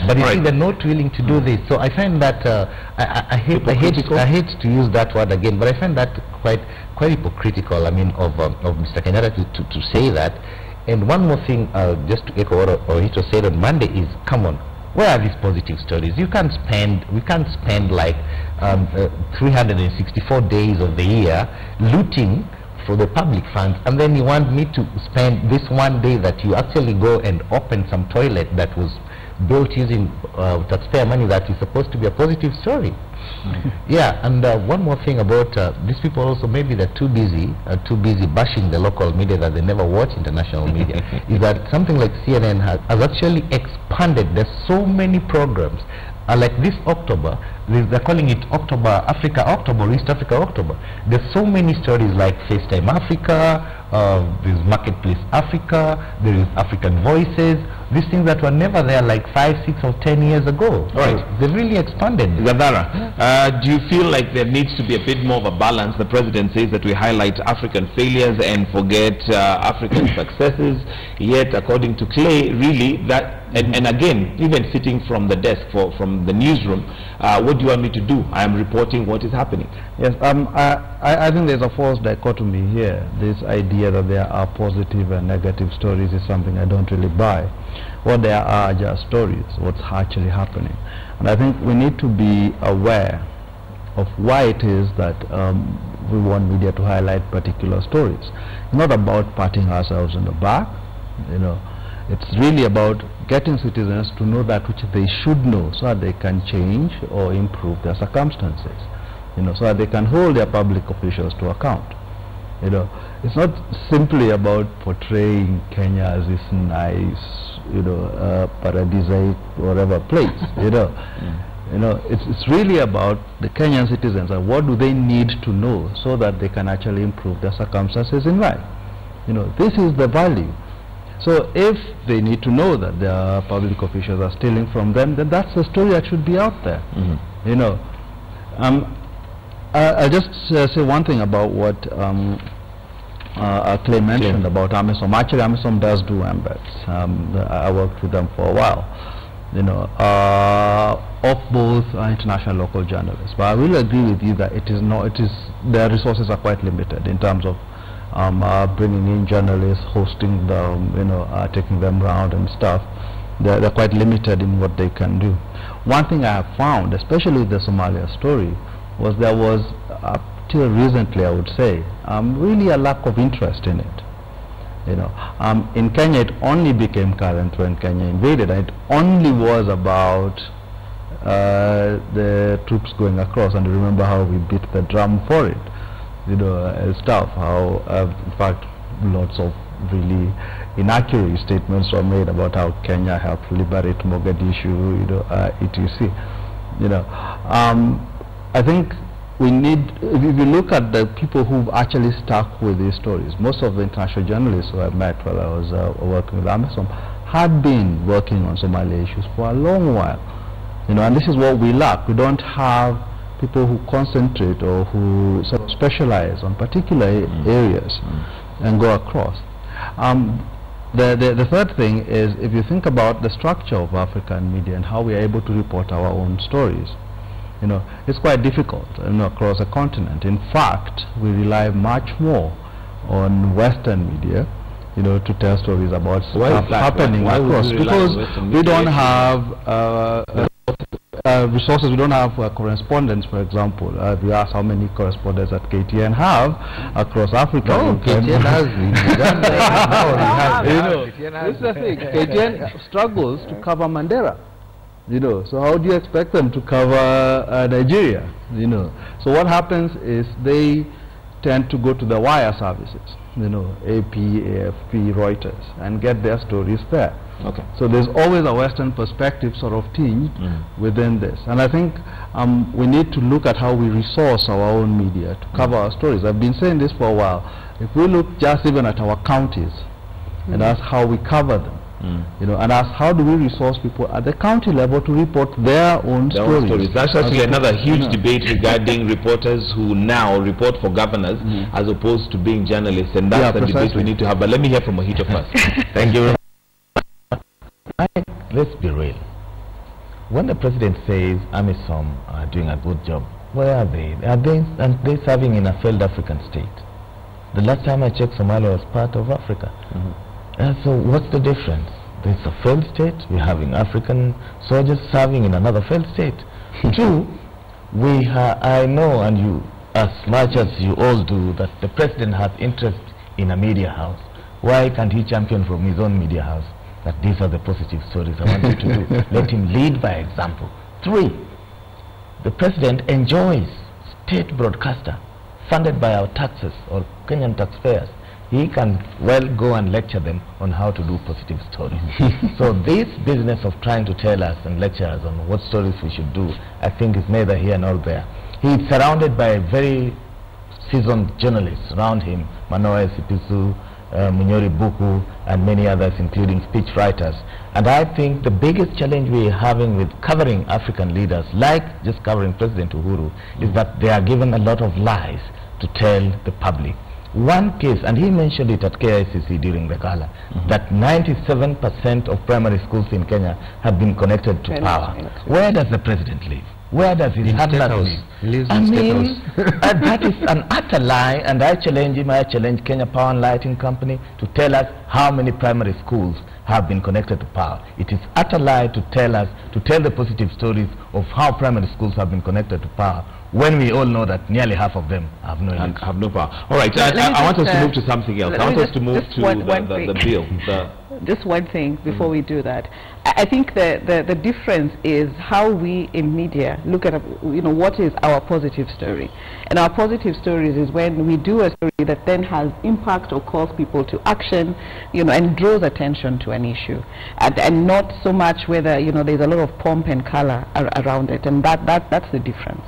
But you see, they're not willing to do this. So I find that I hate to use that word again, but I find that quite hypocritical. I mean, of Mr. Kenyatta to say that. And one more thing, just to echo what Ohito said on Monday is, come on, where are these positive stories? We can't spend like 364 days of the year looting for the public funds, and then you want me to spend this one day that you actually go and open some toilet that was built using taxpayer money that is supposed to be a positive story. Yeah, and one more thing about these people also, maybe they're too busy bashing the local media that they never watch international media, is that something like CNN has actually expanded. There's so many programs. Like this October, they're calling it October, East Africa October. There's so many stories like FaceTime Africa, there's Marketplace Africa, there is African Voices, these things that were never there like 5, 6 or 10 years ago. Right. They've really expanded. Gadara, do you feel like there needs to be a bit more of a balance? The president says that we highlight African failures and forget African successes, yet according to Clay, really that, and again, even sitting from the desk from the newsroom, what do you want me to do? I am reporting what is happening. Yes, I think there's a false dichotomy here. This idea that there are positive and negative stories is something I don't really buy. What there are just stories, what's actually happening. And I think we need to be aware of why it is that we want media to highlight particular stories. It's not about patting ourselves on the back, you know. It's really about getting citizens to know that which they should know so that they can change or improve their circumstances, you know, so that they can hold their public officials to account. You know, it's not simply about portraying Kenya as this nice, you know, paradisaic whatever place, you know. You know, it's really about the Kenyan citizens and what do they need to know so that they can actually improve their circumstances in life. You know, this is the value. So if they need to know that their public officials are stealing from them, then that's the story that should be out there. You know, I'll just say one thing about what Clay mentioned about AMISOM. Actually, AMISOM does do embeds. I worked with them for a while, you know, of both international and local journalists. But I will agree with you that their resources are quite limited in terms of bringing in journalists, hosting them, you know, taking them around and stuff. They're quite limited in what they can do. One thing I have found, especially the Somalia story, was there was, till recently I would say, really a lack of interest in it. You know, in Kenya it only became current when Kenya invaded, and it only was about the troops going across, and remember how we beat the drum for it, you know, stuff, how in fact lots of really inaccurate statements were made about how Kenya helped liberate Mogadishu, you know, etc. You know, I think we need, if you look at the people who've actually stuck with these stories, most of the international journalists who I met while I was working with AMISOM had been working on Somali issues for a long while. You know, and this is what we lack. We don't have people who concentrate or who sort of specialize on particular areas and go across. The third thing is, if you think about the structure of African media and how we are able to report our own stories, you know, it's quite difficult, you know, across a continent. In fact, we rely much more on Western media, you know, to tell stories about stuff happening across, because we don't have resources. We don't have correspondents, for example. If you ask how many correspondents that KTN have across Africa. No, KTN has. This is the thing. KTN struggles to cover Mandera. You know, so how do you expect them to cover Nigeria? You know, so what happens is they tend to go to the wire services, you know, AP, AFP, Reuters, and get their stories there. Okay. So there's always a Western perspective sort of tinged within this, and I think we need to look at how we resource our own media to cover our stories. I've been saying this for a while. If we look just even at our counties and ask how we cover them, you know, and ask how do we resource people at the county level to report their own stories. That's actually another huge debate regarding reporters who now report for governors as opposed to being journalists, and that's the debate we need to have. But let me hear from Ohito first. Thank you very much. Let's be real. when the president says AMISOM are doing a good job, where are they? Are they serving in a failed African state? The last time I checked, Somalia was part of Africa. So what's the difference? There's a failed state, we're having African soldiers serving in another failed state. Two, I know, and you, as much as you all do, that the president has interest in a media house. Why can't he champion from his own media house that these are the positive stories I want you to do? Let him lead by example. Three, the president enjoys state broadcaster funded by our taxes or Kenyan taxpayers. He can well go and lecture them on how to do positive stories. So this business of trying to tell us and lecture us on what stories we should do, I think is neither here nor there. He is surrounded by very seasoned journalists around him, Manoa Sipisu, Munyori Buku, and many others, including speech writers. And I think the biggest challenge we are having with covering African leaders, like just covering President Uhuru, is that they are given a lot of lies to tell the public. One case, and he mentioned it at KICC during the gala, that 97% of primary schools in Kenya have been connected to power. Where does the president live? Where does his handler live? I mean, that is an utter lie, and I challenge him, I challenge Kenya Power and Lighting Company to tell us how many primary schools have been connected to power. It is utter lie to tell us, to tell the positive stories of how primary schools have been connected to power, when we all know that nearly half of them have no power. All right, I want us to move to something else. I want us to move to the bill. Just one thing before we do that. I think the difference is how we in media look at what is our positive story. And our positive stories is when we do a story that then has impact or calls people to action, and draws attention to an issue, and not so much whether there's a lot of pomp and color around it, and that's the difference.